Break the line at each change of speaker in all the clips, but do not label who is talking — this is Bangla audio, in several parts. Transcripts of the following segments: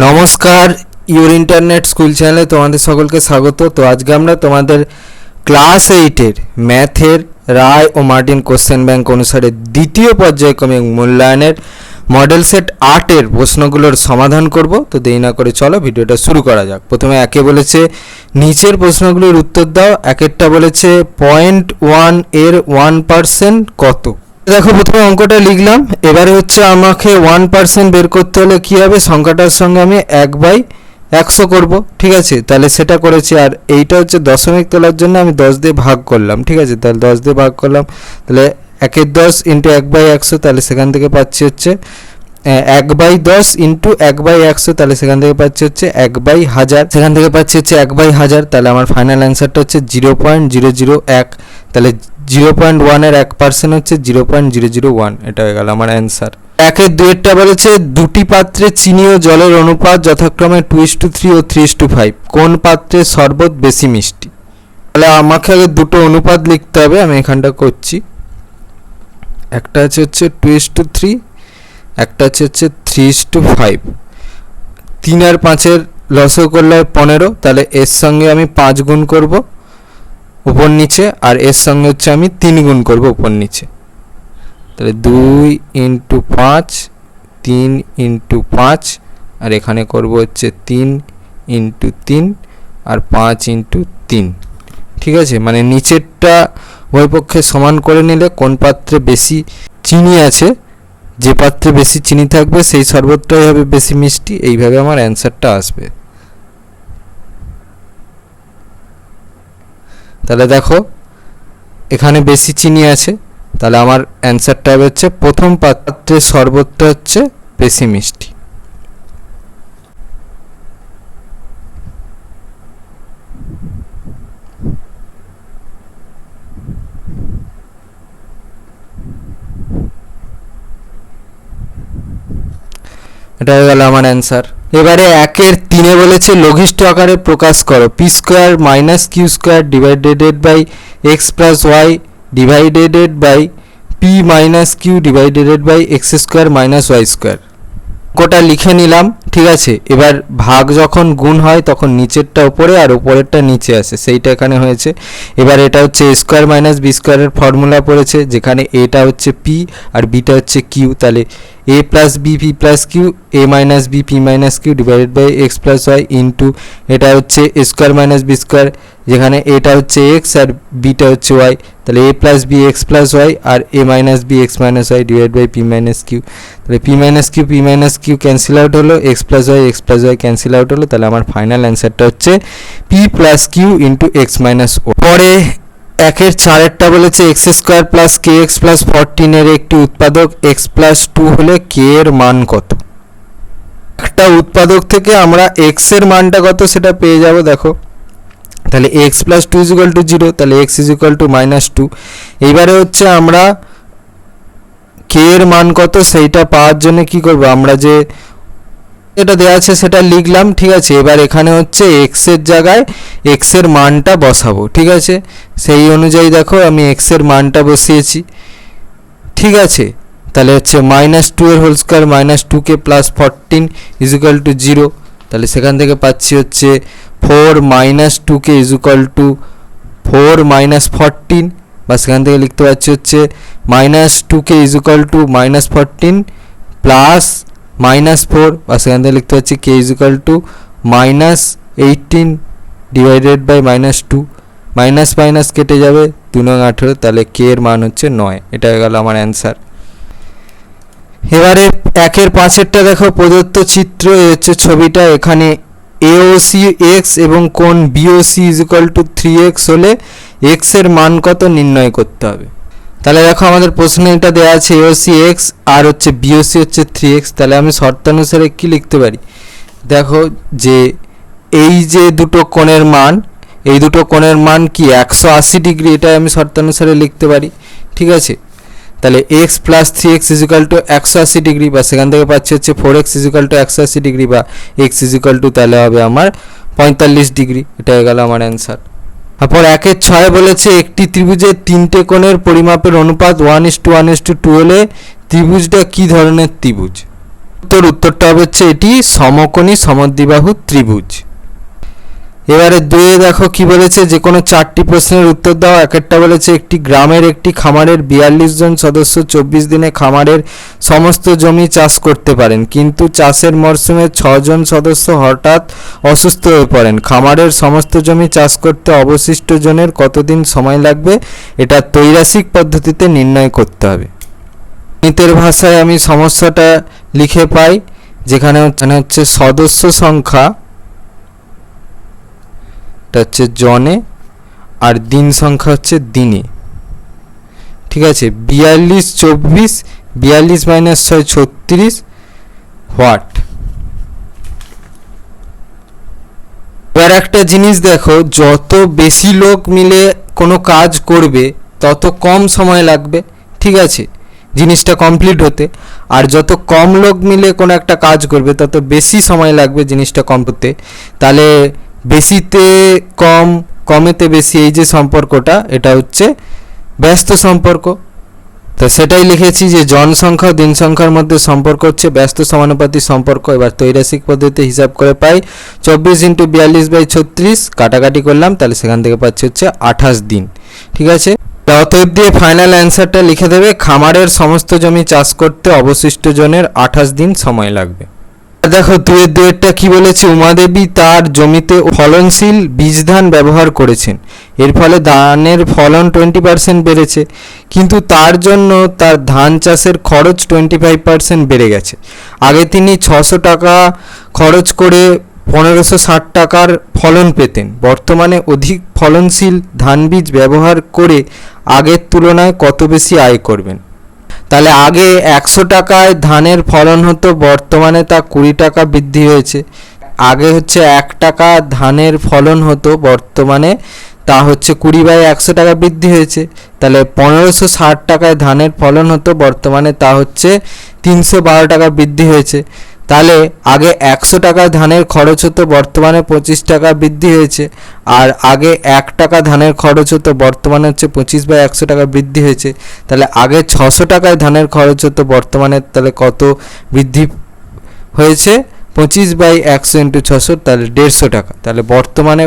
নমস্কার, ইউর ইন্টারনেট স্কুল চ্যানেলে তোমাদের সকলকে স্বাগত। তো আজকে আমরা তোমাদের ক্লাস 8-এর ম্যাথের রায় ও মার্টিন কোশ্চেন ব্যাংক অনুসারে দ্বিতীয় পর্যায়ক্রমিক মূল্যায়নের মডেল সেট 8-এর প্রশ্নগুলোর সমাধান করব। তো দেরি না করে চলো ভিডিওটা শুরু করা যাক। প্রথমে একে বলেছে নিচের প্রশ্নগুলির উত্তর দাও। একেরটা বলেছে 0.1 এর 1% কত। দেখো প্রথমে অঙ্কটা লিখলাম, এবারে হচ্ছে আমাকে 1% বের করতে হলে কী হবে, সংখ্যাটার সঙ্গে আমি 1/100 করব, ঠিক আছে। তাহলে সেটা করেছি। আর এইটা হচ্ছে দশমিক তোলার জন্য আমি 10 দিয়ে ভাগ করলাম, ঠিক আছে। তাহলে 10 দিয়ে ভাগ করলাম, তাহলে 1/10 ইন্টু 1/100, তাহলে সেখান থেকে পাচ্ছি হচ্ছে 1/10 ইন্টু 1/100, তাহলে সেখান থেকে পাচ্ছি হচ্ছে 1/1000, সেখান থেকে পাচ্ছি হচ্ছে 1/1000। তাহলে আমার ফাইনাল অ্যান্সারটা হচ্ছে 0.001। তাহলে 0.1 এর 1% হচ্ছে 0.001। এটা হয়ে গেল আমার অ্যান্সার। 1-2 বলেছে দুটি পাত্রে চিনি ও জলের অনুপাত যথাক্রমে 2:3 ও 3:5। কোন পাত্রে শরবত বেশি মিষ্টি? তাহলে আমাকে আগে দুটো অনুপাত লিখতে হবে, আমি এখানটা করছি। একটা আছে হচ্ছে 2:3, একটা আছে হচ্ছে 3:5। 3 আর 5-এর লসও করলে 15, তাহলে এর সঙ্গে আমি 5 গুণ করব উপর নিচে, আর এর সঙ্গে হচ্ছে আমি 3 গুণ করব উপর নিচে। তাহলে 2 × 5, 3 × 5, আর এখানে করব হচ্ছে 3 × 3 আর 5 × 3, ঠিক আছে। মানে নিচেরটা উভয়পক্ষে সমান করে নিলে কোন পাত্রে বেশি চিনি আছে, যে পাত্রে বেশি চিনি থাকবে সেই শরবতটাই হবে বেশি মিষ্টি। এইভাবে আমার অ্যান্সারটা আসবে। তাহলে দেখো এখানে বেশি চিনি আছে, তাহলে আমার অ্যান্সারটা হবে হচ্ছে প্রথম পাত্রের শরবতটা হচ্ছে বেশি মিষ্টি। এটা হয়ে গেল আমার অ্যান্সার। এবারে 1-3 বলেছে লঘিষ্ঠ আকারে প্রকাশ করো। p² - q² divided by x plus y divided by p - q divided by x² - y²। অঙ্কটা লিখে নিলাম, ঠিক আছে। এবার ভাগ যখন গুণ হয় তখন নিচেরটা উপরে আর উপরেরটা নিচে আসে, সেইটা এখানে হয়েছে। এবার এটা হচ্ছে a² - b² এর ফর্মুলা পড়েছে, যেখানে এটা হচ্ছে p আর bটা হচ্ছে q। তাহলে a + b p + q, a - b p - q divided by x + y into এটা হচ্ছে a² - b², যেখানে এটা হচ্ছে x আর bটা হচ্ছে y। তাহলে a + b x + y আর a - b x - y divide by p - q। তাহলে p - q p - q cancel out হলো, x + y x + y cancel out হলো। তাহলে আমার ফাইনাল অ্যান্সারটা হচ্ছে p + q into x - o। পরে 1-4 বলেছে x² + kx + 14 এর একটি উৎপাদক x + 2 হলে k এর মান কত? একটা উৎপাদক থেকে আমরা x এর মানটা কত সেটা পেয়ে যাব। দেখো তাহলে x + 2 = 0, তাহলে x = -2। এইবারে হচ্ছে আমরা k এর মান কত সেইটা পাওয়ার জন্য কি করব, আমরা যে এটা দেওয়া আছে সেটা লিখলাম, ঠিক আছে। এবার এখানে হচ্ছে x এর জায়গায় x এর মানটা বসাবো, ঠিক আছে। সেই অনুযায়ী দেখো আমি x এর মানটা বসিয়েছি, ঠিক আছে। তাহলে হচ্ছে -2 এর হোল স্কয়ার -2k + 14 = 0। তাহলে সেখান থেকে পাচ্ছি হচ্ছে 4 - 2k = 4 - 14, বা সেখান থেকে লিখতে পাচ্ছি হচ্ছে -2k = -14 প্লাস -4, বা সেখান থেকে লিখতে পাচ্ছি k = -18 divided by -2। Minus minus কেটে যাবে, 2 নং 18, তাহলে k এর মান হচ্ছে 9। এটা হয়ে গেল আমার অ্যান্সার। এবারে 1-5 দেখো প্রদত্ত চিত্র, এ হচ্ছে ছবিটা। এখানে AOC x এবং কোণ BOC = 3x হলে x এর মান কত নির্ণয় করতে হবে। তাহলে দেখো আমাদের প্রশ্নে এটা দেওয়া আছে AOC x আর হচ্ছে BOC হচ্ছে 3x। তাহলে আমি শর্তানুসারে কি লিখতে পারি, দেখো যে এই যে দুটো কোণের মান, এই দুটো কোণের মান কি 180 ডিগ্রি, এটা আমি শর্তানুসারে লিখতে পারি, ঠিক আছে। তাহলে x + 3x = 180 ডিগ্রি, বা সেখান থেকে পাচ্ছি হচ্ছে 4x = 180 ডিগ্রি, বা x তাহলে হবে আমার 45 ডিগ্রি। এটা হয়ে গেল আমার অ্যান্সার। তারপর 1-6 বলেছে একটি ত্রিভুজের 3টে কোণের পরিমাপের অনুপাত 1:1:2 হলে ত্রিভুজটা কি ধরনের ত্রিভুজ। উত্তরটা হবে হচ্ছে এটি সমকোণী সমদ্বিবাহু ত্রিভুজ। এবারে দুয়ে দেখো কি বলেছে, যে কোনো 4টি প্রশ্নের উত্তর দাও। একটা বলেছে একটি গ্রামের একটি খামারের 42 জন সদস্য 24 দিনে খামারের সমস্ত জমি চাষ করতে পারেন, কিন্তু চাষের মরশুমে 6 জন সদস্য হঠাৎ অসুস্থ হয়ে পড়েন। খামারের সমস্ত জমি চাষ করতে অবশিষ্ট জনের কতদিন সময় লাগবে? এটা ত্রৈরাসিক পদ্ধতিতে নির্ণয় করতে হবে। গণিতের ভাষায় আমি সমস্যাটা লিখে পাই, যেখানে হচ্ছে সদস্য সংখ্যা হচ্ছে জনে আর দিন সংখ্যা হচ্ছে দিনে। ঠিক আছে, 42 24, 42 মাইনাস 6 36 হোয়াট। এবার একটা জিনিস দেখো, যত বেশি লোক মিলে কোনো কাজ করবে তত কম সময় লাগবে, ঠিক আছে, জিনিসটা কমপ্লিট হতে। আর যত কম লোক মিলে কোনো একটা কাজ করবে তত বেশি সময় লাগবে জিনিসটা কমপ্লিট হতে। তাহলে বেশিতে কম, কমেতে বেশি, এই যে সম্পর্কটা, এটা হচ্ছে ব্যস্ত সম্পর্ক। তো সেটাই লিখেছি যে জনসংখ্যা ও দিন সংখ্যার মধ্যে সম্পর্ক হচ্ছে ব্যস্ত সমানুপাতি সম্পর্ক। এবার ত্রৈরাসিক পদ্ধতিতে হিসাব করে পাই 24 × 42/36, কাটাকাটি করলাম, তাহলে সেখান থেকে পাচ্ছি হচ্ছে 28 দিন। ঠিক আছে, অতএব দিয়ে ফাইনাল অ্যান্সারটা লিখে দেবে, খামারের সমস্ত জমি চাষ করতে অবশিষ্ট জনের 28 দিন সময় লাগবে। দেখো দুয়েরটা কি বলেছে, উমাদেবী তার জমিতে ফলনশীল বীজ ধান ব্যবহার করেছেন, এর ফলে ধানের ফলন 20% বেড়েছে, কিন্তু তার জন্য তার ধান চাষের খরচ 25% বেড়ে গেছে। আগে তিনি 600 টাকা খরচ করে 1560 টাকার ফলন পেতেন, বর্তমানে অধিক ফলনশীল ধান বীজ ব্যবহার করে আগের তুলনায় কত বেশি আয় করবেন? তাহলে আগে 100 টাকায় ধানের ফলন হতো, বর্তমানে তা 20 টাকা বৃদ্ধি হয়েছে। আগে হচ্ছে 1 টাকা ধানের ফলন হতো, বর্তমানে তা হচ্ছে 20/100 টাকা বৃদ্ধি হয়েছে। তাহলে 1560 টাকায় ধানের ফলন হতো, বর্তমানে তা হচ্ছে 312 টাকা বৃদ্ধি হয়েছে। তাহলে আগে 100 টাকায় ধানের খরচ হতো, বর্তমানে 25 টাকা বৃদ্ধি হয়েছে। আর আগে 1 টাকা ধানের খরচ হতো, বর্তমানে হচ্ছে 25/100 টাকা বৃদ্ধি হয়েছে। তাহলে আগে 600 টাকায় ধানের খরচ হতো, বর্তমানে তাহলে কত বৃদ্ধি হয়েছে? 25/100 × 600, তাহলে 150 টাকা। তাহলে বর্তমানে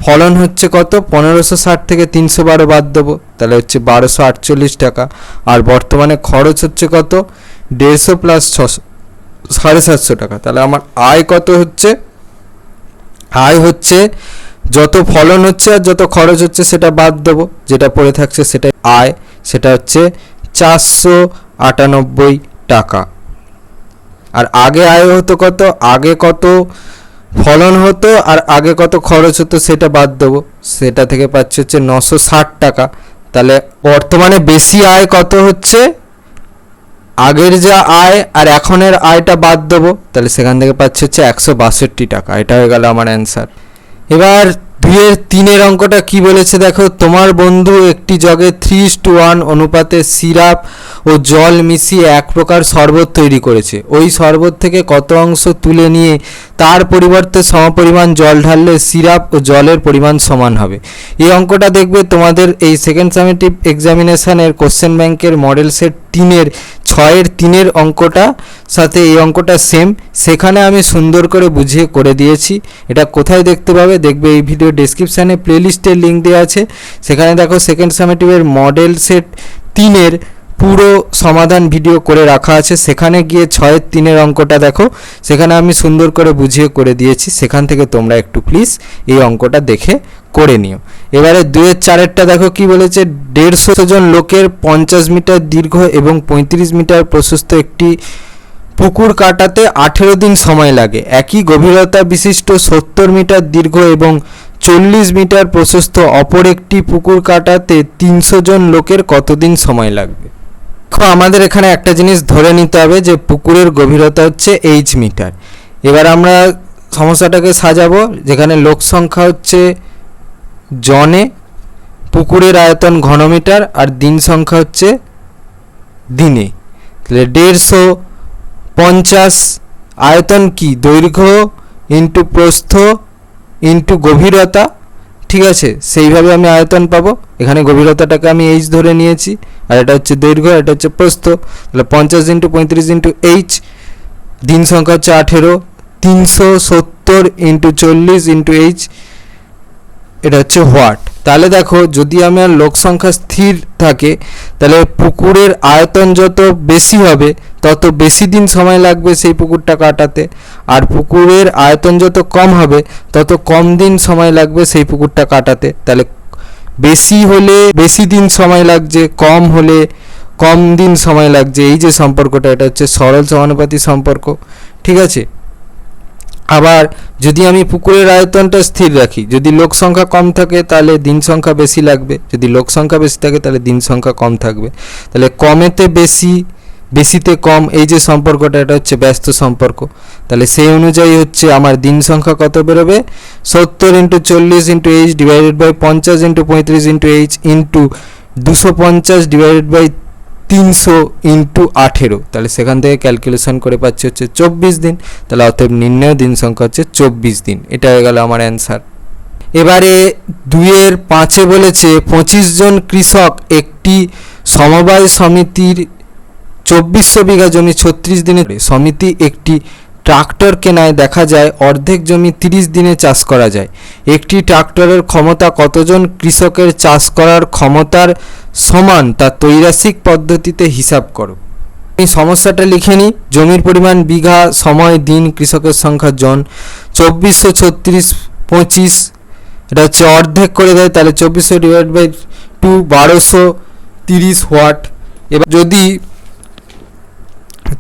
ফলন হচ্ছে কত? 1560 থেকে 312 বাদ দেবো, তাহলে হচ্ছে 1248 টাকা। আর বর্তমানে খরচ হচ্ছে কত? 150 + 600, 750 টাকা। তাহলে আমার আয় কত হচ্ছে? আয় হচ্ছে যত ফলন হচ্ছে আর যত খরচ হচ্ছে সেটা বাদ দেবো, যেটা পড়ে থাকছে সেটা আয়, সেটা হচ্ছে 498 টাকা। আর আগে আয় হতো কত? আগে কত ফলন হতো আর আগে কত খরচ হতো সেটা বাদ দেবো, সেটা থেকে পাচ্ছি হচ্ছে 960 টাকা। তাহলে বর্তমানে বেশি আয় কত হচ্ছে? আগের যা আয় আর এখনের আয়টা বাদ দেবো, তাহলে সেখান থেকে পাচ্ছি হচ্ছে 162 টাকা। এটা হয়ে গেল আমার অ্যান্সার। এবার 2-3 অঙ্কটা কি বলেছে দেখো, তোমার বন্ধু একটি জগে 3:1 অনুপাতে সিরাপ ও জল মিশিয়ে এক প্রকার শরবত তৈরি করেছে। ওই শরবত থেকে কত অংশ তুলে নিয়ে তার পরিবর্তে সমপরিমাণ জল ঢাললে সিরাপ ও জলের পরিমাণ সমান হবে। এই অঙ্কটা দেখবে তোমাদের এই সেকেন্ড সামেটিভ এক্সামিনেশানের কোশ্চেন ব্যাংকের মডেল সেট 3-এর 6-3 অঙ্কটা সাথে এই অঙ্কটা সেম, সেখানে আমি সুন্দর করে বুঝিয়ে করে দিয়েছি। এটা কোথায় দেখতে পাবে? দেখবে এই ভিডিও ডেসক্রিপশানে প্লেলিস্টের লিঙ্ক দেওয়া আছে, সেখানে দেখো সেকেন্ড সামেটিভের মডেল সেট 3-এর পুরো সমাধান ভিডিও করে রাখা আছে, সেখানে গিয়ে 6-3 অঙ্কটা দেখো, সেখানে আমি সুন্দর করে বুঝিয়ে করে দিয়েছি, সেখান থেকে তোমরা একটু প্লিজ এই অঙ্কটা দেখে করে নিও। এবারে 2-4 দেখো কি বলেছে, 150 জন লোকের 50 মিটার দীর্ঘ এবং 35 মিটার প্রশস্ত একটি পুকুর কাটাতে 18 দিন সময় লাগে। একই গভীরতা বিশিষ্ট 70 মিটার দীর্ঘ এবং 40 মিটার প্রশস্ত অপর একটি পুকুর কাটাতে 300 জন লোকের কতদিন সময় লাগবে? আমাদের এখানে একটা জিনিস ধরে নিতে হবে যে পুকুরের গভীরতা হচ্ছে h মিটার। এবার আমরা সমস্যাটাকে সাজাবো, যেখানে লোক সংখ্যা হচ্ছে জনে, পুকুরের আয়তন ঘনমিটার আর দিন সংখ্যা হচ্ছে দিনে। তাহলে 150 আয়তন কি? দৈর্ঘ্য ইন্টু প্রস্থ ইন্টু গভীরতা, ঠিক আছে, সেইভাবে আমি আয়তন পাবো। এখানে গভীরতাটাকে আমি h ধরে নিয়েছি, আর এটা হচ্ছে দৈর্ঘ্য, এটা হচ্ছে প্রস্থ। তাহলে 50 × 35 × h দিন সংখ্যা হচ্ছে 18, 370 ইন্টু 40 ইন্টু এইচ, এটা হচ্ছে হোয়াট। তাহলে দেখো যদি আমার লোক সংখ্যা স্থির থাকে তাহলে পুকুরের আয়তন যত বেশি হবে তত বেশি দিন সময় লাগবে সেই পুকুরটা কাটাতে, আর পুকুরের আয়তন যত কম হবে তত কম দিন সময় লাগবে সেই পুকুরটা কাটাতে। তাহলে বেশি হলে বেশি দিন সময় লাগছে, কম হলে কম দিন সময় লাগছে, এই যে সম্পর্কটা এটা হচ্ছে সরল সমানুপাতি সম্পর্ক, ঠিক আছে। আবার যদি আমি পুকুরের আয়তনটা স্থির রাখি, যদি লোক সংখ্যা কম থাকে তাহলে দিন সংখ্যা বেশি লাগবে, যদি লোক সংখ্যা বেশি থাকে তাহলে দিন সংখ্যা কম থাকবে। তাহলে কমেতে বেশি, বেশিতে কম, এই যে সম্পর্কটা এটা হচ্ছে ব্যস্ত সম্পর্ক। তাহলে সেই অনুযায়ী হচ্ছে আমার দিন সংখ্যা কত বেরোবে, 70 into 40 into h divided by 50 into 35 into h into 250 divided by 300 into 18। তাহলে সেখান থেকে ক্যালকুলেশন করে পাচ্ছি হচ্ছে 24 দিন। তাহলে অতএব নির্ণয় দিন সংখ্যা হচ্ছে 24 দিন। এটা হয়ে গেল আমার অ্যান্সার। এবারে 2-এর 5-এ বলেছে 25 জন কৃষক একটি সমবায় সমিতির 2400 বিঘা জমি 36 দিনে, সমিতি একটি ট্রাক্টর কেনায় দেখা যায় অর্ধেক জমি 30 দিনে চাষ করা যায়। একটি ট্রাক্টরের ক্ষমতা কতজন কৃষকের চাষ করার ক্ষমতার সমান তা ত্রৈরাসিক পদ্ধতিতে হিসাব করো। এই সমস্যাটা লিখে নিই। জমির পরিমাণ বিঘা, সময়, দিন, কৃষকের সংখ্যা জন। 2400 36 25, এটা হচ্ছে অর্ধেক করে দেয়, তাহলে 2400 ডিভাইড বাই 2 1230 ওয়াট। এবার যদি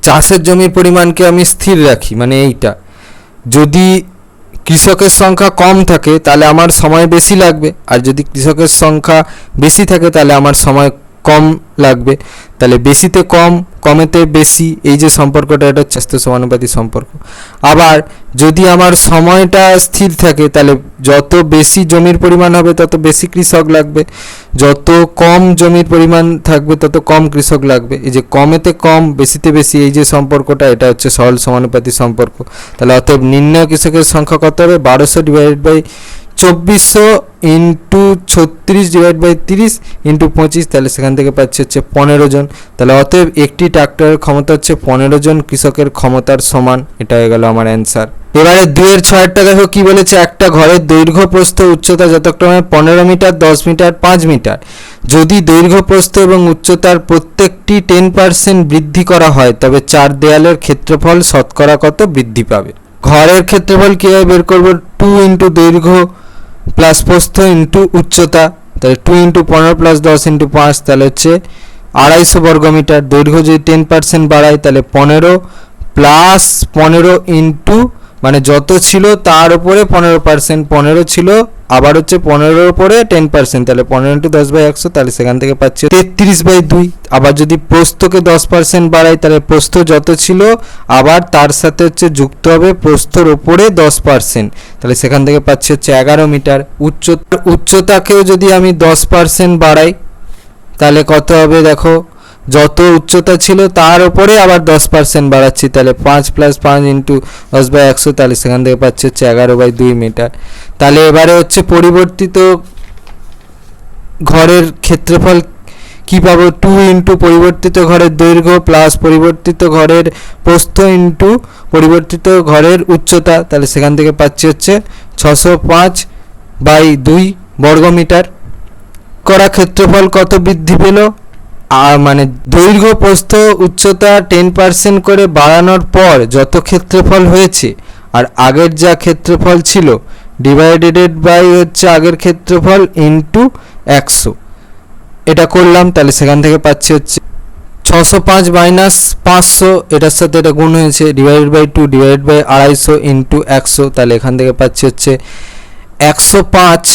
চাষের জমির পরিমাণকে আমি স্থির রাখি, মানে এইটা, যদি কৃষকের সংখ্যা কম থাকে তাহলে আমার সময় বেশি লাগবে, আর যদি কৃষকের সংখ্যা বেশি থাকে তাহলে আমার সময় কম লাগবে। তাহলে বেশিতে কম, কমেতে বেশি, এই যে সম্পর্কটা এটা হচ্ছে ব্যস্ত সমানুপাতি সম্পর্ক। আবার যদি আমার সময়টা স্থির থাকে তাহলে যত বেশি জমির পরিমাণ হবে তত বেশি কৃষক লাগবে, যত কম জমির পরিমাণ থাকবে তত কম কৃষক লাগবে। এই যে কমেতে কম, বেশিতে বেশি, এই যে সম্পর্কটা এটা হচ্ছে সরল সমানুপাতি সম্পর্ক। তাহলে অতএব নির্ণয় কৃষকের সংখ্যা কত হবে, 1200 divide by 2400 into 36 divide by 30 into 25, তাহলে সেখান থেকে পাচ্ছি হচ্ছে 15 জন। তাহলে অতএব একটি ট্রাক্টরের ক্ষমতা হচ্ছে 15 জন কৃষকের ক্ষমতার সমান। এটা হয়ে গেল আমার অ্যান্সার। এবারে 2-এর 6-টা দেখো কি বলেছে, একটা ঘরের দৈর্ঘ্য প্রস্থ উচ্চতা যথাক্রমে 15 মিটার, 10 মিটার, 5 মিটার। যদি দৈর্ঘ্য প্রস্থ এবং উচ্চতার প্রত্যেকটি 10% বৃদ্ধি করা হয় তবে 4 দেয়ালের ক্ষেত্রফল শতকরা কত বৃদ্ধি পাবে। ঘরের ক্ষেত্রফল কীভাবে বের করবো, 2 ইন্টু দৈর্ঘ্য প্লাস প্রস্থ ইন্টু উচ্চতা, তাহলে 2 ইন্টু 15 প্লাস 10 ইন্টু 5, তাহলে হচ্ছে 250 বর্গমিটার। দৈর্ঘ্য যদি 10% বাড়ায় তাহলে 15 প্লাস 15 ইন্টু, মানে যত ছিল তার উপরে 15%, 15 ছিল আবার হচ্ছে 15-এর উপরে 10%, তাহলে 15 ইন্টু 10/100, তাহলে সেখান থেকে পাচ্ছি 33/2। আবার যদি প্রস্থকে 10% বাড়াই তাহলে প্রস্থ যত ছিল আবার তার সাথে হচ্ছে যুক্ত হবে প্রস্থর উপরে 10%, তাহলে সেখান থেকে পাচ্ছি হচ্ছে 11 মিটার। উচ্চতাকেও যদি আমি 10% বাড়াই তাহলে কত হবে, দেখো যত উচ্চতা ছিল তার উপরে আবার 10% বাড়াচ্ছি, তাহলে 5 প্লাস 5 ইন্টু 10/100, তাহলে সেখান থেকে পাচ্ছি হচ্ছে 11/2 মিটার। তাহলে এবারে হচ্ছে পরিবর্তিত ঘরের ক্ষেত্রফল কি পাবো, 2 ইন্টু পরিবর্তিত ঘরের দৈর্ঘ্য প্লাস পরিবর্তিত ঘরের প্রস্থ ইন্টু পরিবর্তিত ঘরের উচ্চতা, তাহলে সেখান থেকে পাচ্ছি হচ্ছে 605/2 বর্গমিটার। করা ক্ষেত্রফল কত বৃদ্ধি পেল, মানে দৈর্ঘ্য প্রস্থ উচ্চতা 10% করে বাড়ানোর পর যত ক্ষেত্রফল হয়েছে আর আগের যা ক্ষেত্রফল ছিল ডিভাইডেড বাই হচ্ছে আগের ক্ষেত্রফল ইন্টু 100, এটা করলাম। তাহলে সেখান থেকে পাচ্ছি হচ্ছে 605 মাইনাস 500, এটার সাথে এটা গুণ হয়েছে, divided by 2 divided by 250 into 100, তাহলে এখান থেকে পাচ্ছি হচ্ছে 105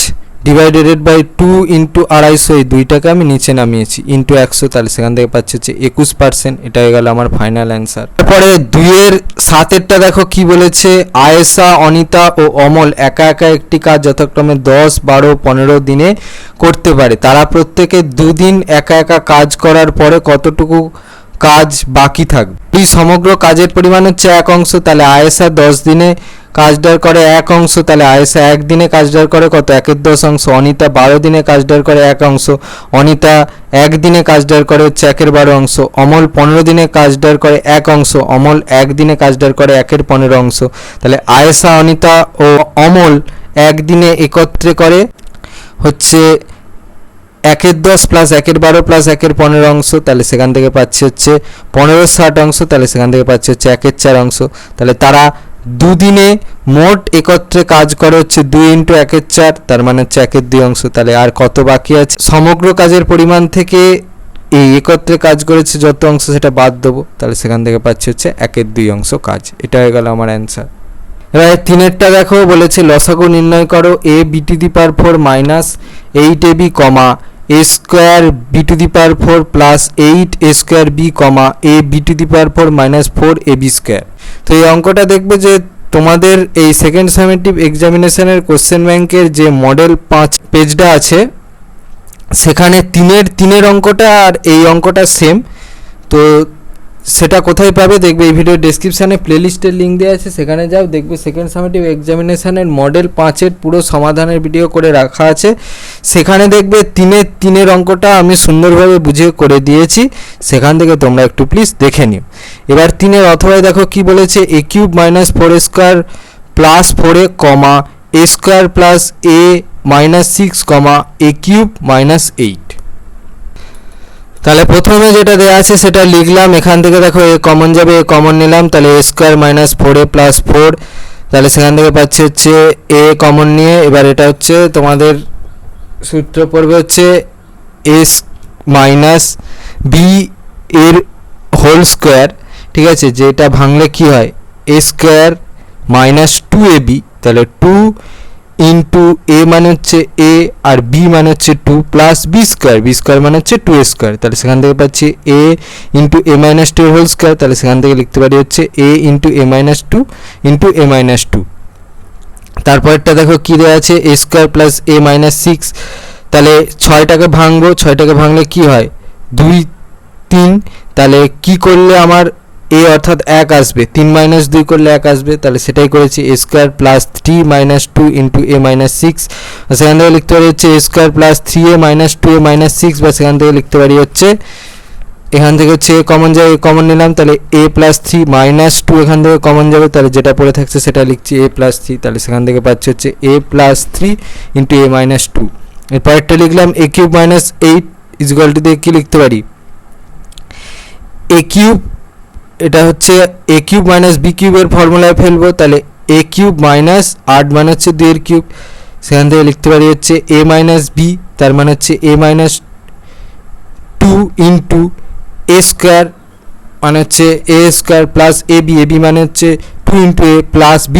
ডিভাইডেড বাই 2 ইন্টু 250, এই দুইটাকে আমি নিচে নামিয়েছি ইন্টু 100, তাহলে সেখান থেকে পাচ্ছি হচ্ছে 21%। এটা হয়ে গেল আমার ফাইনাল অ্যান্সার। তারপরে 2-এর 7-এরটা দেখো কি বলেছে, আয়েশা, অনিতা ও অমল একা একা একটি কাজ যথাক্রমে 10, 12, 15 দিনে করতে পারে। তারা প্রত্যেকে 2 দিন একা একা কাজ করার পরে কতটুকু কাজ বাকি থাকবে। এই সমগ্র কাজের পরিমাণ হচ্ছে 1 অংশ, তাহলে আয়েশা 10 দিনে কাজটার করে 1 অংশ, তাহলে আয়েশা 1 দিনে কাজটার করে কত 1/10 অংশ, অনিতা 12 দিনে কাজটার করে 1 অংশ, অনিতা 1 দিনে কাজটার করে হচ্ছে 1/12 অংশ, অমল 15 দিনে কাজটার করে 1 অংশ, অমল 1 দিনে কাজটার করে 1/15 অংশ। তাহলে আয়েশা, অনিতা ও অমল 1 দিনে একত্রে করে হচ্ছে 1/10 প্লাস 1/12 প্লাস 1/15 অংশ, তাহলে সেখান থেকে পাচ্ছি হচ্ছে 15/60 অংশ, তাহলে সেখান থেকে পাচ্ছি হচ্ছে 1/4 অংশ। তাহলে তারা দুদিনে মোট একত্রে কাজ করে হচ্ছে 2 × 1/4, তার মানে হচ্ছে 1/2 অংশ। তাহলে আর কত বাকি আছে? সমগ্র কাজের পরিমাণ থেকে এই একত্রে কাজ করেছে যত অংশ সেটা বাদ দেবো, তাহলে সেখান থেকে পাচ্ছি হচ্ছে 1/2 অংশ কাজ। এটা হয়ে গেল আমার অ্যান্সার। এবার 3-এরটা দেখো, বলেছে লসাগু নির্ণয় করো a b⁴ minus 8ab comma a square b⁴ plus 8a² b comma a b⁴ minus 4ab square. তো এই অঙ্কটা দেখবে যে তোমাদের এই সেকেন্ড সামেটিভ এক্সামিনেশনের কোশ্চেন ব্যাংকের যে মডেল 5 পেজটা আছে সেখানে 3-এর অঙ্কটা আর এই অঙ্কটা সেম। তো সেটা কোথায় পাবে দেখবে এই ভিডিও ডেসক্রিপশানে প্লেলিস্টের লিঙ্ক দেওয়া আছে, সেখানে যাও, দেখবে সেকেন্ড সামেটিভ এক্সামিনেশনের মডেল 5-এর পুরো সমাধানের ভিডিও করে রাখা আছে। সেখানে দেখবে 3-এর অঙ্কটা আমি সুন্দরভাবে বুঝিয়ে করে দিয়েছি, সেখান থেকে তোমরা একটু প্লিজ দেখে নিও। এবার 3-এর অথবা দেখো কি বলেছে, a³ minus 4a² plus 4a comma a² plus a minus 6 comma a³ minus 8। তাহলে প্রথমে যেটা দেওয়া আছে সেটা লিখলাম, এখান থেকে দেখো এ কমন যাবে, এ কমন নিলাম, তাহলে a² মাইনাস 4a প্লাস 4, তাহলে সেখান থেকে পাচ্ছে হচ্ছে এ কমন নিয়ে এবার এটা হচ্ছে তোমাদের সূত্র পড়বে হচ্ছে এস মাইনাস বি এর হোল স্কোয়ার, ঠিক আছে, যেটা ভাঙলে কি হয় a² মাইনাস 2ab, তাহলে 2 ইন্টু এ মানে হচ্ছে এ আর বি মানে হচ্ছে 2 প্লাস b² মানে হচ্ছে 2a², তাহলে সেখান থেকে পাচ্ছি a into a minus 2 whole square, তাহলে সেখান থেকে লিখতে পারি হচ্ছে a into a minus 2 into a minus 2। তারপরটা দেখো কি দেওয়া আছে, a² প্লাস a মাইনাস 6, তাহলে 6টাকে ভাঙবো, 6টাকে ভাঙলে কি হয় 2 3, তাহলে কি করলে আমার a অর্থাৎ 1 আসবে, 3 মাইনাস 2 করলে 1 আসবে, তাহলে সেটাই করেছি a² plus 3 minus 2 into a minus 6, সেখান থেকে লিখতে পারি হচ্ছে a² plus 3a minus 2a minus 6, বা সেখান থেকে লিখতে পারি হচ্ছে এখান থেকে হচ্ছে a কমন যায়, a কমন নিলাম, তাহলে a প্লাস 3 মাইনাস 2 এখান থেকে কমন যাবে, তাহলে যেটা পড়ে থাকছে সেটা লিখছি a প্লাস 3, তাহলে সেখান থেকে পাচ্ছি হচ্ছে a plus 3 into a minus 2। এরপরটা লিখলাম a³ মাইনাস 8 ইকুয়াল টু দিয়ে কি লিখতে পারি a³, এটা হচ্ছে a³ মাইনাস b³ এর ফর্মুলায় ফেলবো, তাহলে a³ মাইনাস 8 মানে হচ্ছে 2 সেখান থেকে লিখতে পারি হচ্ছে a মাইনাস b, তার মানে হচ্ছে a মাইনাস 2 ইন্টু a² মানে হচ্ছে a² প্লাস ab মানে হচ্ছে 2 ইন্টু a প্লাস b²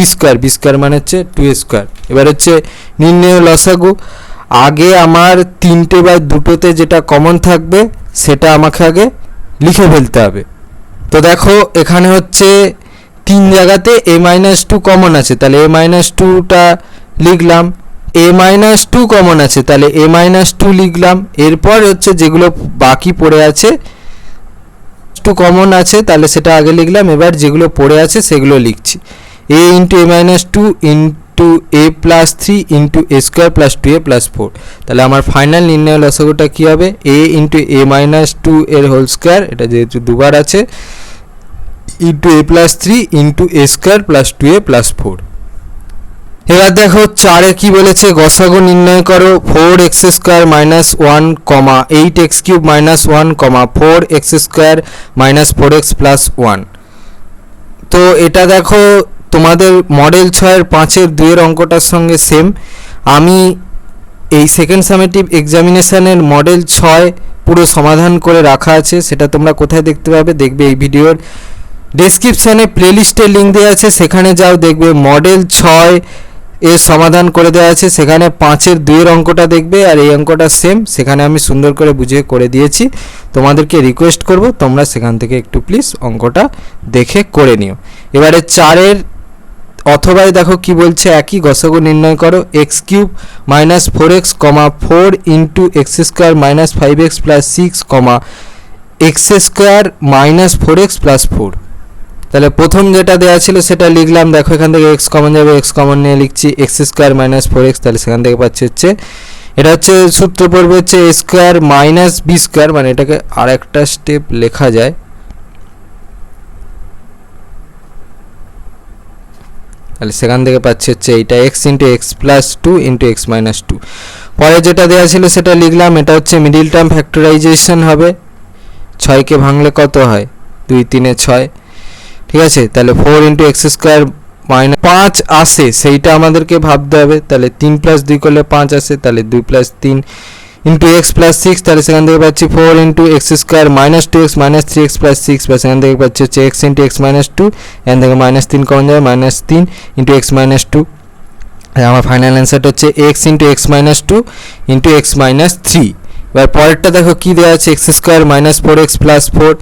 মানে হচ্ছে 2a²। এবার হচ্ছে নির্ণয় লসাগু, আগে আমার 3টে বা 2টোতে যেটা কমন থাকবে সেটা আমাকে আগে লিখে ফেলতে হবে। তো দেখো এখানে হচ্ছে 3 জায়গাতে a মাইনাস 2 কমন আছে, তাহলে a মাইনাস 2টা লিখলাম, a মাইনাস 2 কমন আছে তাহলে a মাইনাস 2 লিখলাম, এরপর হচ্ছে যেগুলো বাকি পড়ে আছে 2 কমন আছে তাহলে সেটা আগে লিখলাম, এবার যেগুলো পড়ে আছে সেগুলো লিখছি, a into a minus 2 into a plus 3 into a² plus 2a plus 4। তাহলে আমার ফাইনাল নির্ণয় লসাগুটা কী হবে, a ইন্টু a মাইনাস 2 এর হোল স্কোয়ার, এটা যেহেতু দুবার আছে, into a plus 3 into a² plus 2a plus 4। এবার দেখো 4-এ কি বলেছে, গসাগু নির্ণয় করো 4x² মাইনাস 1 কমা 8x³ মাইনাস 1 কমা 4x² মাইনাস 4x প্লাস 1। তো এটা দেখো তোমাদের মডেল 6-এর 5-এর 2-এর অঙ্কটার সঙ্গে সেম। আমি এই সেকেন্ড সামেটিভ এক্সামিনেশানের মডেল 6 পুরো সমাধান করে রাখা আছে, সেটা তোমরা কোথায় দেখতে পাবে, দেখবে এই ভিডিওর ডেসক্রিপশানে প্লেলিস্টের লিঙ্ক দেওয়া আছে, সেখানে যাও, দেখবে মডেল 6 এর সমাধান করে দেওয়া আছে, সেখানে 5-এর 2-এর অঙ্কটা দেখবে, আর এই অঙ্কটা সেম, সেখানে আমি সুন্দর করে বুঝিয়ে করে দিয়েছি। তোমাদেরকে রিকোয়েস্ট করব তোমরা সেখান থেকে একটু প্লিজ অঙ্কটা দেখে করে নিও। এবারে 4-এর অথবাই দেখো কি বলছে, একই গসাগু নির্ণয় করো x³ মাইনাস 4x কমা 4 into x² minus 5x plus 6 কমা x² মাইনাস 4x প্লাস 4। তাহলে প্রথম যেটা দেওয়া ছিল সেটা লিখলাম, দেখো এখান থেকে এক্স কমন যাবে, এক্স কমন নিয়ে লিখছি এক্স স্কোয়ার মাইনাস 4x, তাহলে সেখান থেকে পাচ্ছি হচ্ছে এটা হচ্ছে সূত্র পড়বে হচ্ছে এ স্কোয়ার মাইনাস বি স্কোয়ার, মানে এটাকে আর একটা স্টেপ লেখা যায়, তাহলে সেখান থেকে পাচ্ছি হচ্ছে এইটা x into x plus 2 into x minus 2। পরে যেটা দেওয়া ছিল সেটা লিখলাম, এটা হচ্ছে মিডিল টার্ম ফ্যাক্টরাইজেশন হবে, 6কে ভাঙলে কত হয় 2 3 6, ঠিক আছে। তাহলে 4 ইন্টু এক্স স্কোয়ার মাইনাস 5 আসে সেইটা আমাদেরকে ভাবতে হবে, তাহলে 3 প্লাস 2 করলে 5 আসে, তাহলে 2 প্লাস 3 ইন্টু এক্স প্লাস 6, তাহলে সেখান থেকে পাচ্ছি 4 into x square minus 2x minus 3x plus 6, বা সেখান থেকে পাচ্ছি হচ্ছে এক্স ইন্টু এক্স মাইনাস 2, এখান থেকে মাইনাস 3 কমন যাবে, মাইনাস 3 ইন্টু এক্স মাইনাস 2। আমার ফাইনাল অ্যান্সারটা হচ্ছে x into x minus 2 into x minus 3। এবার পরেরটা দেখো কী দেওয়া আছে, x square minus 4x plus 4,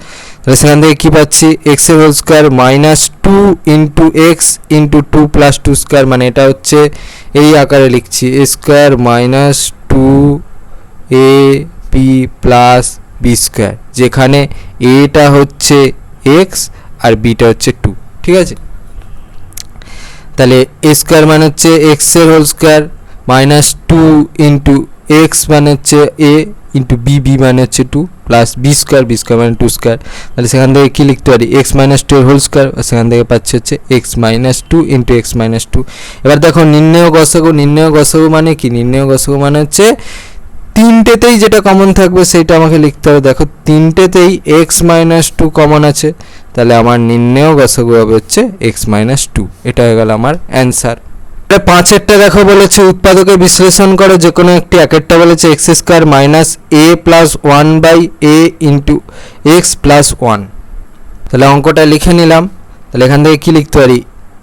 তাহলে সেখান থেকে কী পাচ্ছি এক্স এর whole square minus 2 into x into 2 plus 2 square, মানে এটা হচ্ছে এই আকারে লিখছি a square minus 2 a b plus B square, যেখানে এটা হচ্ছে এক্স আর বিটা হচ্ছে 2, ঠিক আছে। তাহলে এ স্কোয়ার মানে হচ্ছে এক্স এর whole square minus 2 into x মানে হচ্ছে এ ইন্টু বি, বি মানে হচ্ছে 2 plus B square, b square মানে 2 স্কোয়ার, তাহলে সেখান থেকে কী লিখতে পারি এক্স মাইনাস 2 এর হোল স্কোয়ার, সেখান থেকে পাচ্ছি হচ্ছে x minus 2 into x minus 2। এবার দেখো নির্ণেয় গসাগু, নির্ণেয় গসাগু মানে কি, নির্ণেয় গসাগু মানে হচ্ছে তিনটেতেই যেটা কমন থাকবে সেইটা আমাকে লিখতে হবে। দেখো তিনটেতেই এক্স মাইনাস 2 কমন আছে, তাহলে আমার নির্ণেয় গসাগু হবে হচ্ছে এক্স মাইনাস 2, এটা হয়ে গেল আমার অ্যান্সার। পাঁচেরটা দেখো বলেছে উৎপাদকে বিশ্লেষণ করো যে কোনো একটি, একেরটা বলেছে x square minus a plus 1 by A into x plus 1, তাহলে অঙ্কটা লিখে নিলাম। তাহলে এখান থেকে কী লিখতে পারি,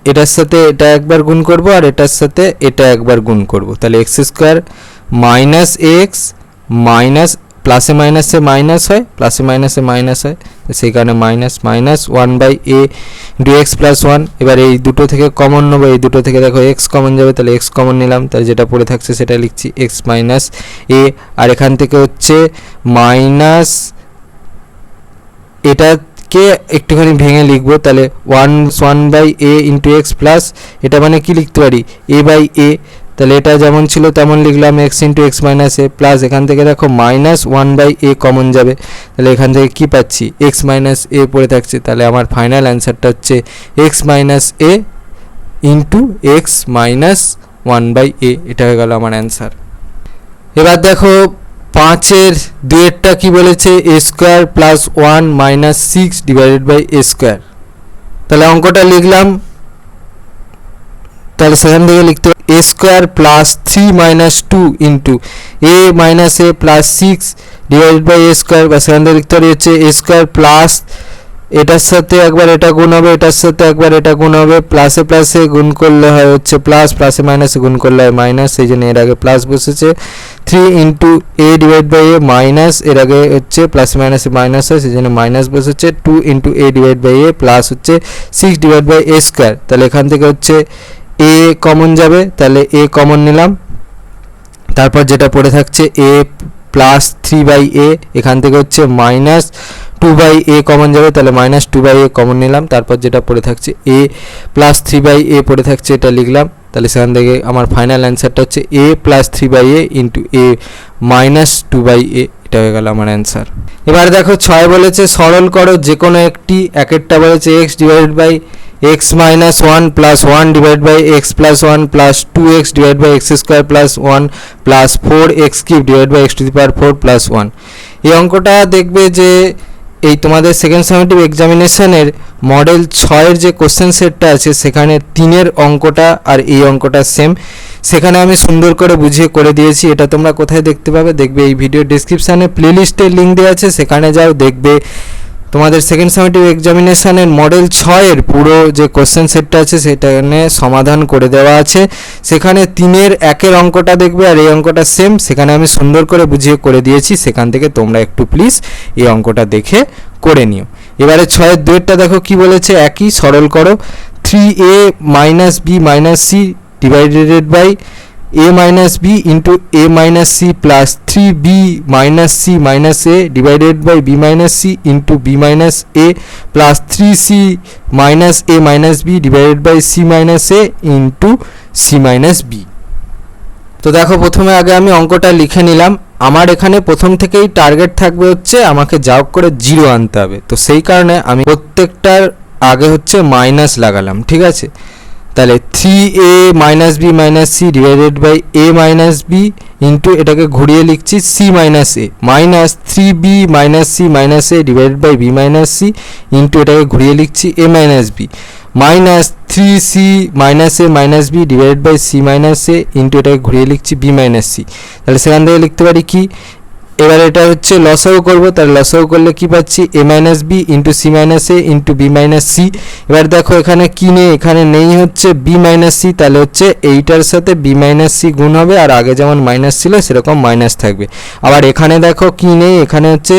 এটার সাথে এটা একবার গুণ করব আর এটার সাথে এটা একবার গুণ করব, তাহলে x square minus x minus প্লাসে মাইনাসে মাইনাস হয়, প্লাসে মাইনাসে মাইনাস হয়, সেই কারণে minus minus 1 by A into x plus 1। এবার এই দুটো থেকে কমন নেবো, এই দুটো থেকে দেখো এক্স কমন যাবে, তাহলে এক্স কমন নিলাম, তাহলে যেটা পড়ে থাকছে সেটা লিখছি এক্স মাইনাস এ, আর এখান থেকে হচ্ছে মাইনাস এটাকে একটুখানি ভেঙে লিখবো, তাহলে 1 by A into x plus এটা মানে কি লিখতে পারি এ বাই এ, তাহলে এটা যেমন ছিল তেমন লিখলাম x into x minus a plus এখান থেকে দেখো মাইনাস 1 বাই এ কমন যাবে, তাহলে এখান থেকে কী পাচ্ছি এক্স মাইনাস এ পড়ে থাকছে, তাহলে আমার ফাইনাল অ্যান্সারটা হচ্ছে x minus A into x minus 1 by এ, এটা হয়ে গেল আমার অ্যান্সার। এবার দেখো 5-এর 2-এরটা কী বলেছে a square plus 1 minus 6 divided by a square, তাহলে অঙ্কটা লিখলাম, তাহলে সেখান থেকে লিখতে a square plus 3 minus 2 into A minus a plus 6 divided by a square, বা সেখান থেকে লিখতে পারি হচ্ছে এ স্কোয়ার প্লাস এটার সাথে একবার এটা গুণ হবে, এটার সাথে একবার এটা গুণ হবে, প্লাসে প্লাসে গুণ করলে হয় হচ্ছে প্লাস, প্লাসে মাইনাসে গুণ করলে হয় মাইনাস, সেই জন্য এর আগে প্লাস বসেছে, 3 into a divide by A minus এর আগে হচ্ছে প্লাসে মাইনাসে মাইনাস হয় সেই জন্য মাইনাস বসেছে, 2 into a divide by a plus হচ্ছে 6 ডিভাইড বাই এ স্কোয়ার, তাহলে এখান থেকে হচ্ছে এ কমন যাবে, তাহলে এ কমন নিলাম, তারপর যেটা পড়ে থাকছে এ প্লাস 3 বাই এ, এখান থেকে হচ্ছে মাইনাস 2 বাই এ কমন যাবে, তাহলে মাইনাস 2 বাই এ কমন নিলাম, তারপর যেটা পড়ে থাকছে এ প্লাস 3 বাই এ পড়ে থাকছে এটা লিখলাম, তাহলে সেখান থেকে আমার ফাইনাল অ্যান্সারটা হচ্ছে A plus 3 by A into A minus 2 by এ, এটা হয়ে গেল আমার অ্যান্সার। এবার দেখো 6 বলেছে সরল করো যে কোনো একটি, একেরটা বলেছে x divided by x minus 1 plus 1 divide by x plus 1 plus 2x divide by x square plus 1 plus 4x cube divide by x to the power 4 plus 1। এই অঙ্কটা দেখবে যে এই তোমাদের সেকেন্ড সামেটিভ এক্সামিনেশনের মডেল 6-এর যে কোশ্চেন সেটটা আছে সেখানে 3-এর অঙ্কটা আর এই অঙ্কটা সেম, সেখানে আমি সুন্দর করে বুঝিয়ে করে দিয়েছি। এটা তোমরা কোথায় দেখতে পাবে, দেখবে এই ভিডিও ডিসক্রিপশানে প্লেলিস্টের লিঙ্ক দেওয়া আছে, সেখানে যাও দেখবে তোমাদের সেকেন্ড সামেটিভ এক্সামিনেশনের মডেল 6-এর পুরো যে কোশ্চেন সেটটা আছে সেখানে সমাধান করে দেওয়া আছে, সেখানে 3-এর 1-এর অঙ্কটা দেখবে আর এই অঙ্কটা সেম, সেখানে আমি সুন্দর করে বুঝিয়ে করে দিয়েছি, সেখান থেকে তোমরা একটু প্লিজ এই অঙ্কটা দেখে করে নিও। এবারে 6-এর 2-এরটা দেখো কি বলেছে, একই সরল করো 3a minus b minus c divided by a minus b into a minus c plus 3b minus c minus a divided by b minus c into b minus a plus 3c minus a minus b divided by c minus a into c minus b। তো দেখো প্রথমে আগে আমি অঙ্কটা লিখে নিলাম। আমার এখানে প্রথম থেকেই টার্গেট থাকবে হচ্ছে আমাকে যা হোক করে 0 আনতে হবে, তো সেই কারণে আমি প্রত্যেকটার আগে হচ্ছে মাইনাস লাগালাম, ঠিক আছে। তাহলে 3a minus b minus c divided by a minus B into এটাকে ঘুরিয়ে লিখছি c minus a minus 3b minus c minus a divided by b minus c into এটাকে ঘুরিয়ে লিখছি a minus b minus 3c minus a minus b divided by c minus A into এটাকে ঘুরিয়ে লিখছি b মাইনাস সি। তাহলে সেখান থেকে লিখতে পারি কি, এবার এটা হচ্ছে লসাগু করব, তাহলে লসাগু করলে কি পাচ্ছি a minus B into C minus A into B minus c. এবার দেখো এখানে কি নেই, এখানে নেই হচ্ছে বি মাইনাস সি, তাহলে হচ্ছে এইটার সাথে বি মাইনাস সি গুণ হবে আর আগে যেমন মাইনাস ছিল সেরকম মাইনাস থাকবে। আবার এখানে দেখো কি নেই, এখানে হচ্ছে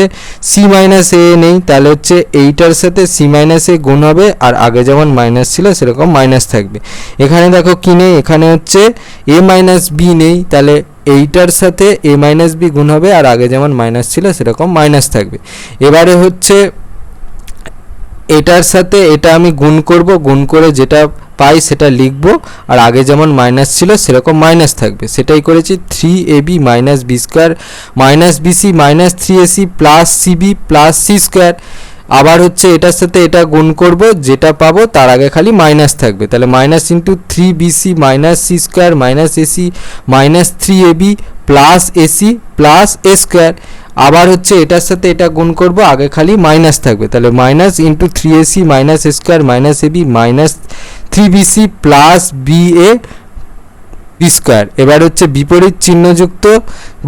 সি মাইনাস এ নেই, তাহলে হচ্ছে এইটার সাথে সি মাইনাস এ গুণ হবে আর আগে যেমন মাইনাস ছিল সেরকম মাইনাস থাকবে। এখানে দেখো কি নেই, এখানে হচ্ছে এ মাইনাস বি নেই, তাহলে এইটার সাথে a মাইনাস বি গুণ হবে আর আগে যেমন মাইনাস ছিল সেরকম মাইনাস থাকবে। এবারে হচ্ছে এটার সাথে এটা আমি গুণ করব, গুণ করে যেটা পাই সেটা লিখব আর আগে যেমন মাইনাস ছিল সেরকম মাইনাস থাকবে, সেটাই করেছি। 3ab minus B square minus bc minus 3ac plus cb plus C square. আবার হচ্ছে এটার সাথে এটা গুণ করব, যেটা পাবো তার আগে খালি মাইনাস থাকবে, তাহলে minus into 3bc minus C square minus AC minus 3ab plus AC plus A square. আবার হচ্ছে এটার সাথে এটা গুণ করব, আগে খালি মাইনাস থাকবে, তাহলে minus into 3ac minus A square minus AB minus 3bc plus BA B square. এবার হচ্ছে বিপরীত চিহ্নযুক্ত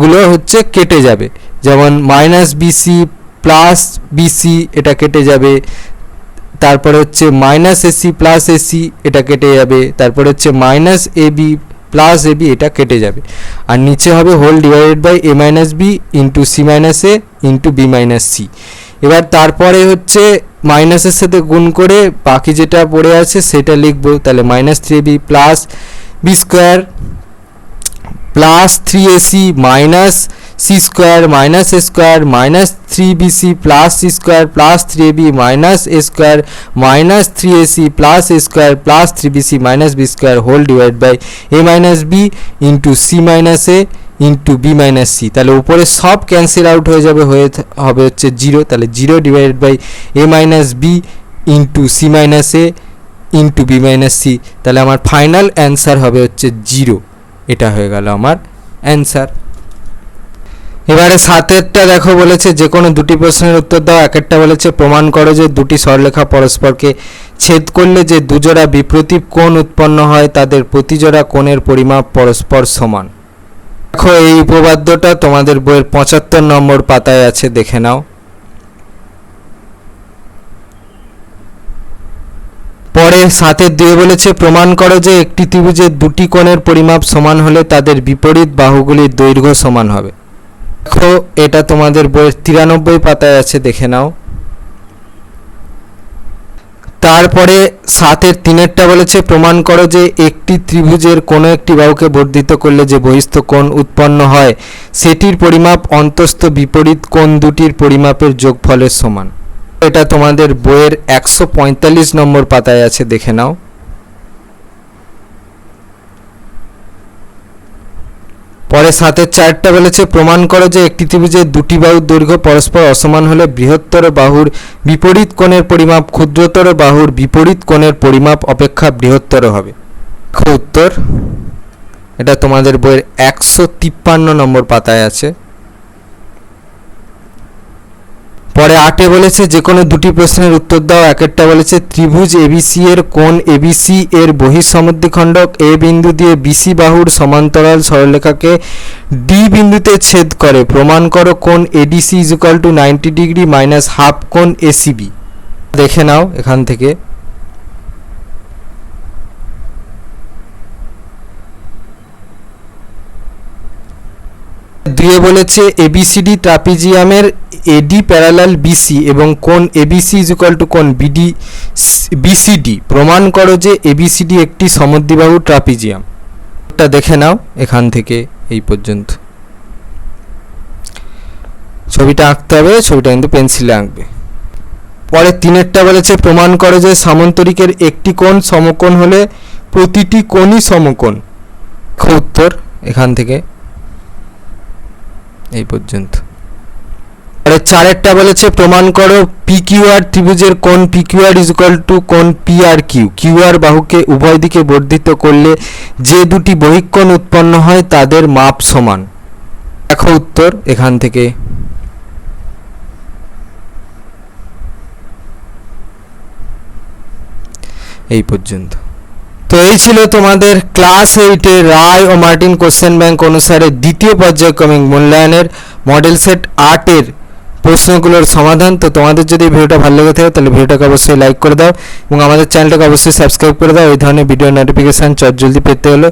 গুলো হচ্ছে কেটে যাবে, যেমন মাইনাস বিসি প্লাস বিসি এটা কেটে যাবে, তারপরে হচ্ছে মাইনাস এসি প্লাস এসি এটা কেটে যাবে, তারপরে হচ্ছে মাইনাস এবি প্লাস এবি এটা কেটে যাবে, আর নিচে হবে whole divided by A minus B into C minus A into B minus c. এবার তারপরে হচ্ছে মাইনাসের সাথে গুণ করে বাকি যেটা পড়ে আছে সেটা লিখবো, তাহলে minus 3ab plus B square plus 3ac minus C square minus A square minus 3bc plus C square plus 3ab minus A square minus 3ac plus A square plus 3bc minus B square whole divide by A minus B into C minus A into B minus C. তাহলে উপরে সব ক্যান্সেল আউট হয়ে যাবে, হবে হচ্ছে 0, তাহলে 0 divided by A minus B into C minus A into B minus C. তাহলে আমার ফাইনাল অ্যান্সার হবে হচ্ছে 0। এটা হয়ে গেল আমার অ্যান্সার। এবারে 7এরটা দেখো, বলেছে যে কোনো দুটি প্রশ্নের উত্তর দাও। একটা বলেছে প্রমাণ করো যে দুটি সরলরেখা পরস্পরকে ছেদ করলে যে দুজোড়া বিপ্রতীপ কোণ উৎপন্ন হয় তাদের প্রতিজোড়া কোণের পরিমাপ পরস্পর সমান। দেখো এই উপপাদ্যটা তোমাদের বইয়ের 75 নম্বর পাতায় আছে, দেখে নাও। পরে 7-2 বলেছে প্রমাণ করো যে একটি ত্রিভুজের দুটি কোণের পরিমাপ সমান হলে তাদের বিপরীত বাহুগুলির দৈর্ঘ্য সমান হবে। দেখো এটা তোমাদের বইয়ের 93 পাতায় আছে, দেখে নাও। তারপরে 7-3 বলেছে প্রমাণ করো যে একটি ত্রিভুজের কোনো একটি বাহুকে বর্ধিত করলে যে বহিস্থ কোণ উৎপন্ন হয় সেটির পরিমাপ অন্তস্থ বিপরীত কোণ দুটির পরিমাপের যোগফলের সমান। এটা তোমাদের বইয়ের 145 নম্বর পাতায় আছে, দেখে নাও। পরে 7-4 বলেছে প্রমাণ করো যে একটি ত্রিভুজের দুটি বাহুর দৈর্ঘ্য পরস্পর অসমান হলে বৃহত্তর বাহুর বিপরীত কোণের পরিমাপ ক্ষুদ্রতর বাহুর বিপরীত কোণের পরিমাপ অপেক্ষা বৃহত্তর হবে। উত্তর এটা তোমাদের বইয়ের 153 নম্বর পাতায় আছে। পরে 8 বলেছে যে কোনো দুটি প্রশ্নের উত্তর দাও। একটা বলেছে ত্রিভুজ এবিসি এর কোণ এবিসি এর বহিঃসমদ্বিখণ্ডক এ বিন্দু দিয়ে বিসি বাহুর সমান্তরাল সরলরেখাকে ডি বিন্দুতে ছেদ করে, প্রমাণ করো কোণ ADC is equal to 90 degree minus half কোণ এসিবি। দেখে নাও এখান থেকে। দুয়ে বলেছে এবিসিডি ট্রাপিজিয়ামের এডি প্যারালাল বিসি এবং কোণ এবিসি ইজ ইকুয়াল টু কোণ বিডি বিসিডি, প্রমাণ করো যে এবিসিডি একটি সমদ্বিবাহু ট্রাপিজিয়াম। উত্তরটা দেখে নাও এখান থেকে এই পর্যন্ত। ছবিটা আঁকতে হবে, ছবিটা কিন্তু পেন্সিলে আঁকবে। পরে 3-এরটা বলেছে প্রমাণ করো যে সামান্তরিকের একটি কোণ সমকোণ হলে প্রতিটি কোণই সমকোণ। উত্তর এখান থেকে এই পর্যন্ত। পরে 4-এরটা বলেছে প্রমাণ করো PQR ত্রিভুজের কোণ PQR ইজ ইকুয়াল টু কোণ PRQ। QR বাহুকে উভয় দিকে বর্ধিত করলে যে দুটি বহিঃকোণ উৎপন্ন হয় তাদের মাপ সমান। দেখো উত্তর এখান থেকে। এই পর্যন্ত। তো এই ছিল তোমাদের ক্লাস 8-এর রায় ও মার্টিন কোশ্চেন ব্যাংক অনুসারে দ্বিতীয় পর্যায়ক্রমিক মূল্যায়নের মডেল সেট 8-এর প্রশ্নগুলোর সমাধান। তো তোমাদের যদি ভিডিওটা ভালো লেগে থাকে তাহলে ভিডিওটাকে অবশ্যই লাইক করে দাও এবং আমাদের চ্যানেলটাকে অবশ্যই সাবস্ক্রাইব করে দাও। এই ধরনের ভিডিও নোটিফিকেশান জলদি পেতে হলে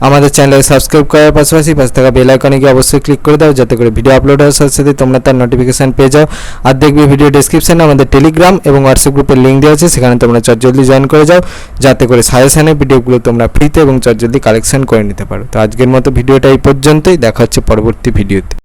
আমাদের চ্যানেলকে সাবস্ক্রাইব করার পাশাপাশি পাশে থাকা বেল আইকনে গিয়ে অবশ্যই ক্লিক করে দাও, যাতে করে ভিডিও আপলোড হওয়ার সাথে সাথে তোমরা তার নোটিফিকেশান পেয়ে যাও। আর দেখবে ভিডিও ডেসক্রিপশানে আমাদের টেলিগ্রাম এবং হোয়াটসঅ্যাপ গ্রুপের লিঙ্ক দেওয়া আছে, সেখানে তোমরা জলদি জয়েন করে যাও, যাতে করে সাজেশনের ভিডিওগুলো তোমরা ফ্রিতে এবং জলদি কালেকশন করে নিতে পারো। তো আজকের মতো ভিডিওটা এই পর্যন্তই, দেখা হচ্ছে পরবর্তী ভিডিওতে।